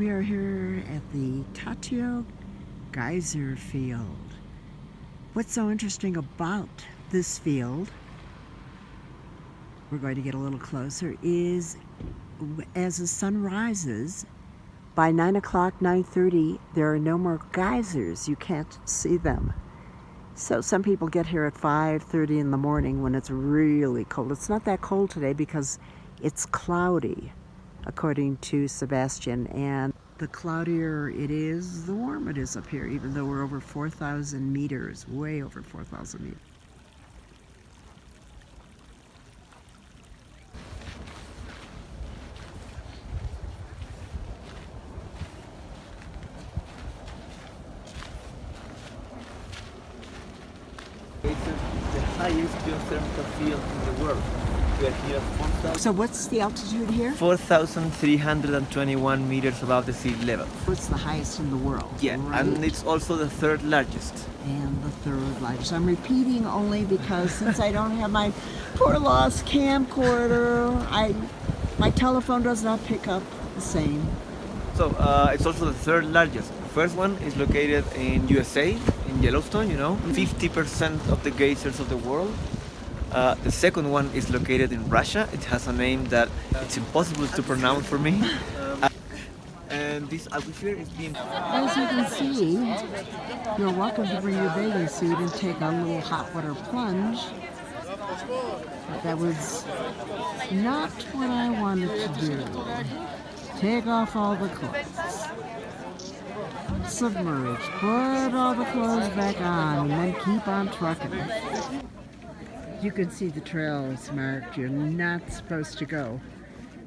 We are here at the Tatio Geyser Field. What's so interesting about this field, we're going to get a little closer, is as the sun rises, by 9 o'clock, 9:30, there are no more geysers. You can't see them. So some people get here at 5:30 in the morning when it's really cold. It's not that cold today because it's cloudy, according to Sebastian, and the cloudier it is, the warmer it is up here, even though we're over 4,000 meters, way over 4,000 meters. It's the highest geothermal field in the world. We are here at 4,000. So what's the altitude here? 4,321 meters above the sea level. It's the highest in the world. Yeah, right? and it's also the third largest. And the third largest. I'm repeating only because since I don't have my poor lost camcorder, my telephone does not pick up the same. So it's also the third largest. The first one is located in USA, in Yellowstone, 50% of the geysers of the world. The second one is located in Russia. It has a name that it's impossible to pronounce for me. And this aquifer is being... As you can see, you're welcome to bring your bathing suit and take a little hot water plunge. But that was not what I wanted to do. Take off all the clothes. Submerge. Put all the clothes back on and then keep on trucking. You can see the trails marked. You're not supposed to go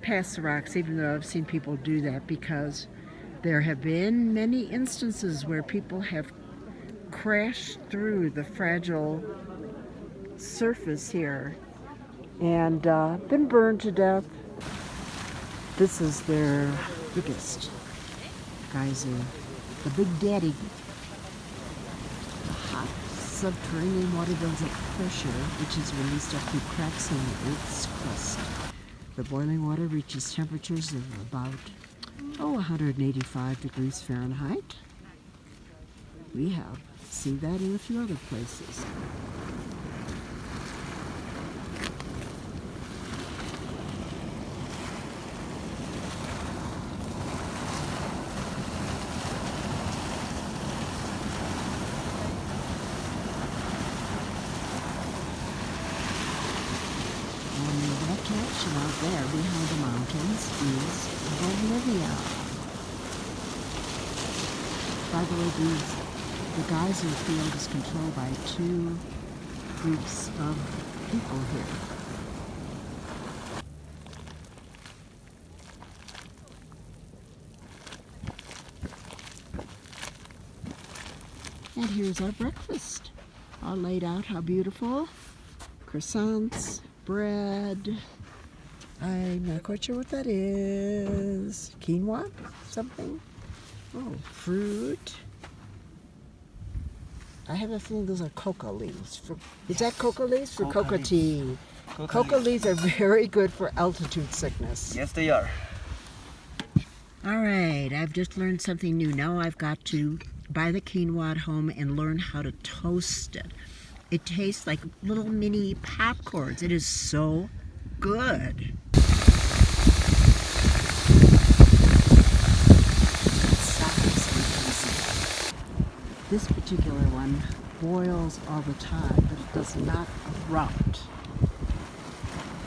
past the rocks, even though I've seen people do that, because there have been many instances where people have crashed through the fragile surface here and been burned to death. This is their biggest geyser, the Big Daddy. The hot subterranean water builds up pressure, which is released up through cracks in the Earth's crust. The boiling water reaches temperatures of about 185 degrees Fahrenheit. We have seen that in a few other places. Direction out there behind the mountains is Bolivia. By the way, the geyser field is controlled by two groups of people here. And here's our breakfast, all laid out. How beautiful. Croissants, bread. I'm not quite sure what that is. Quinoa? Something? Oh, fruit. I have a feeling those are coca leaves. Is that coca leaves? For coca tea. Coca leaves are very good for altitude sickness. Yes, they are. All right, I've just learned something new. Now I've got to buy the quinoa at home and learn how to toast it. It tastes like little mini popcorns. It is so good. This particular one boils all the time, but it does not erupt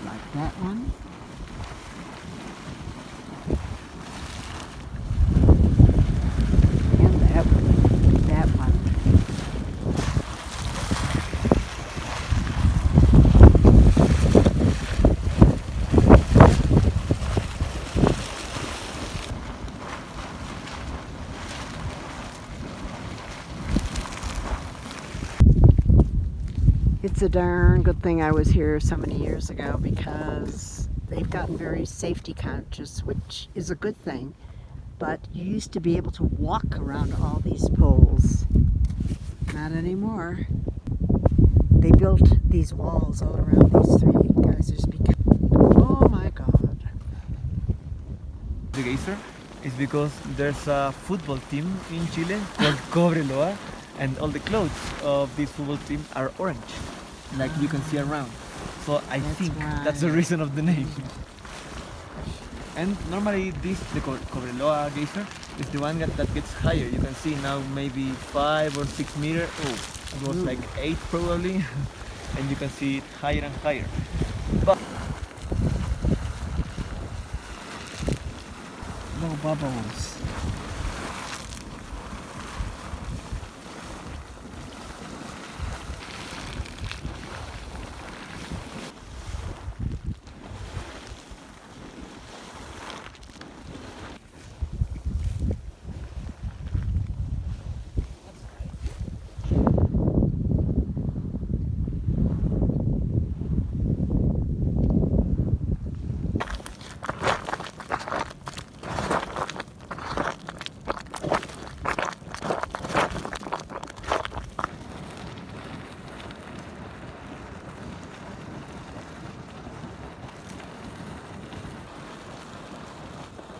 like that one. And that one. That one. It's a darn good thing I was here so many years ago, because they've gotten very safety conscious, which is a good thing. But you used to be able to walk around all these poles. Not anymore. They built these walls all around these three geysers because, oh my God. The geyser is because there's a football team in Chile called Cobreloa, and all the clothes of this football team are orange, like you can see around. So I That's think why. that's the reason of the name. And normally this, the Cobreloa geyser, is the one that gets higher. You can see now maybe 5 or 6 meters. Oh, it was Ooh. like 8 probably. And you can see it higher and higher. But Little bubbles.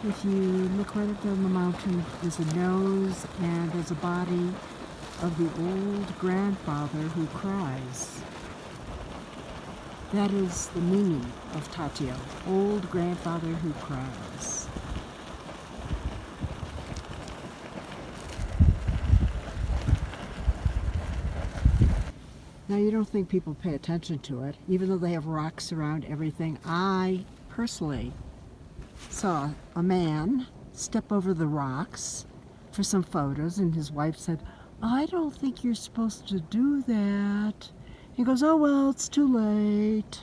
If you look right up on the mountain, there's a nose and there's a body of the old grandfather who cries. That is the meaning of Tatio, old grandfather who cries. Now you don't think people pay attention to it, even though they have rocks around everything. I personally saw a man step over the rocks for some photos, and his wife said, "I don't think you're supposed to do that." He goes, "Oh well, it's too late."